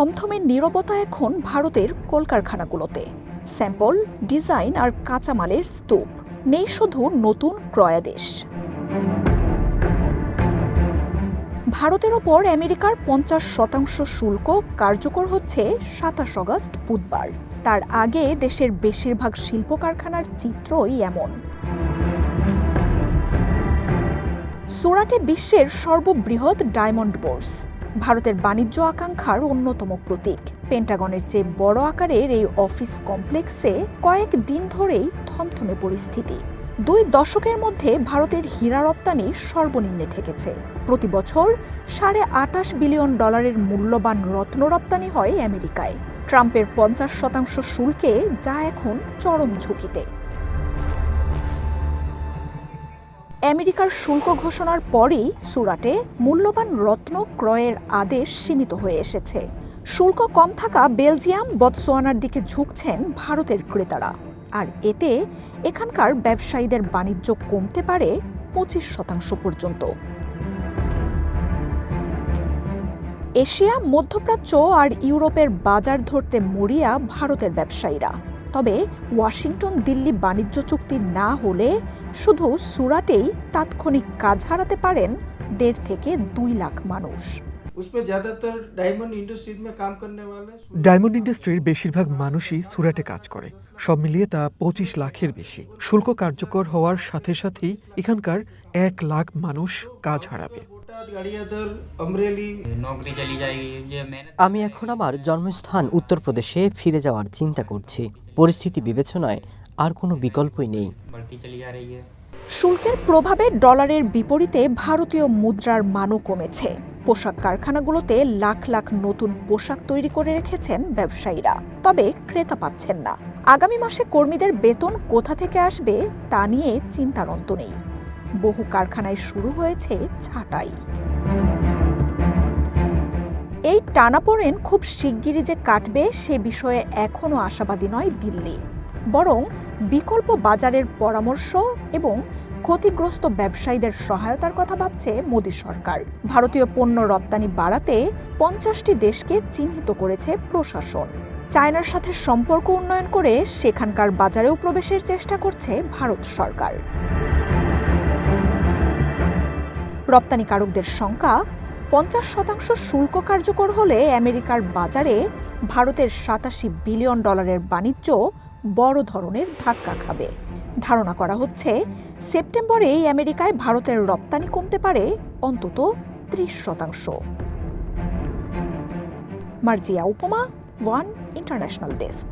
থমথমে নীরবতা এখন ভারতের কলকারখানাগুলোতে। স্যাম্পল, ডিজাইন আর কাঁচামালের স্তূপ, নেই শুধু নতুন ক্রয়াদেশ। ভারতের ওপর আমেরিকার ৫০% শুল্ক কার্যকর হচ্ছে ২৭ আগস্ট বুধবার। তার আগে দেশের বেশিরভাগ শিল্প কারখানার চিত্রই এমন। সুরাটে বিশ্বের সর্ববৃহৎ ডায়মন্ড বোর্স, ভারতের বাণিজ্য আকাঙ্ক্ষার অন্যতম প্রতীক। পেন্টাগনের চেয়ে বড় আকারের এই অফিস কমপ্লেক্সে কয়েক দিন ধরেই থমথমে পরিস্থিতি। ২ দশকের মধ্যে ভারতের হীরা রপ্তানি সর্বনিম্নে ঠেকেছে। প্রতি বছর $২৮.৫ বিলিয়ন মূল্যবান রত্ন রপ্তানি হয় আমেরিকায়। ট্রাম্পের ৫০% শুল্কে যা এখন চরম ঝুঁকিতে। আমেরিকার শুল্ক ঘোষণার পরই সুরাটে মূল্যবান রত্ন ক্রয়ের আদেশ সীমিত হয়ে এসেছে। শুল্ক কম থাকা বেলজিয়াম, বতসোয়ানার দিকে ঝুঁকছেন ভারতের ক্রেতারা। আর এতে এখানকার ব্যবসায়ীদের বাণিজ্য কমতে পারে ২৫% পর্যন্ত। এশিয়া, মধ্যপ্রাচ্য আর ইউরোপের বাজার ধরতে মরিয়া ভারতের ব্যবসায়ীরা। তবে ওয়াশিংটন দিল্লি বাণিজ্য চুক্তি না হলে শুধু সুরাটেই তাৎক্ষণিক কাজ হারাতে পারেন ১.৫ থেকে ২ লাখ মানুষ। ডায়মন্ড ইন্ডাস্ট্রির বেশিরভাগ মানুষই সুরাটে কাজ করে। সব মিলিয়ে তা ২৫ লাখের বেশি। শুল্ক কার্যকর হওয়ার সাথে সাথেই এখানকার ১ লাখ মানুষ কাজ হারাবে। আমি এখন আমার জন্মস্থান উত্তরপ্রদেশে ফিরে যাওয়ার চিন্তা করছি। পরিস্থিতি বিবেচনায় আর কোনো বিকল্পই নেই। শুল্কের প্রভাবে ডলারের বিপরীতে ভারতীয় মুদ্রার মানও কমেছে। পোশাক কারখানাগুলোতে লাখ লাখ নতুন পোশাক তৈরি করে রেখেছেন ব্যবসায়ীরা, তবে ক্রেতা পাচ্ছেন না। আগামী মাসে কর্মীদের বেতন কোথা থেকে আসবে তা নিয়ে চিন্তার অন্ত নেই। বহু কারখানায় শুরু হয়েছে ছাঁটাই। এই টানাপোড়েন খুব শিগগিরই যে কাটবে সে বিষয়ে এখনও আশাবাদী নয় দিল্লি, বরং বিকল্প বাজারের পরামর্শ এবং ক্ষতিগ্রস্ত ব্যবসায়ীদের সহায়তার কথা ভাবছে মোদী সরকার। ভারতীয় পণ্য রপ্তানি বাড়াতে ৫০টি দেশকে চিহ্নিত করেছে প্রশাসন। চায়নার সাথে সম্পর্ক উন্নয়ন করে সেখানকার বাজারেও প্রবেশের চেষ্টা করছে ভারত সরকার। রপ্তানিকারকদের সংখ্যা ৫০% শুল্ক কার্যকর হলে আমেরিকার বাজারে ভারতের $৮৭ বিলিয়ন বাণিজ্য বড় ধরনের ধাক্কা খাবে। ধারণা করা হচ্ছে সেপ্টেম্বরেই আমেরিকায় ভারতের রপ্তানি কমতে পারে অন্তত ৩০%। মার্জিয়া উপমা, ওয়ান ইন্টারন্যাশনাল ডেস্ক।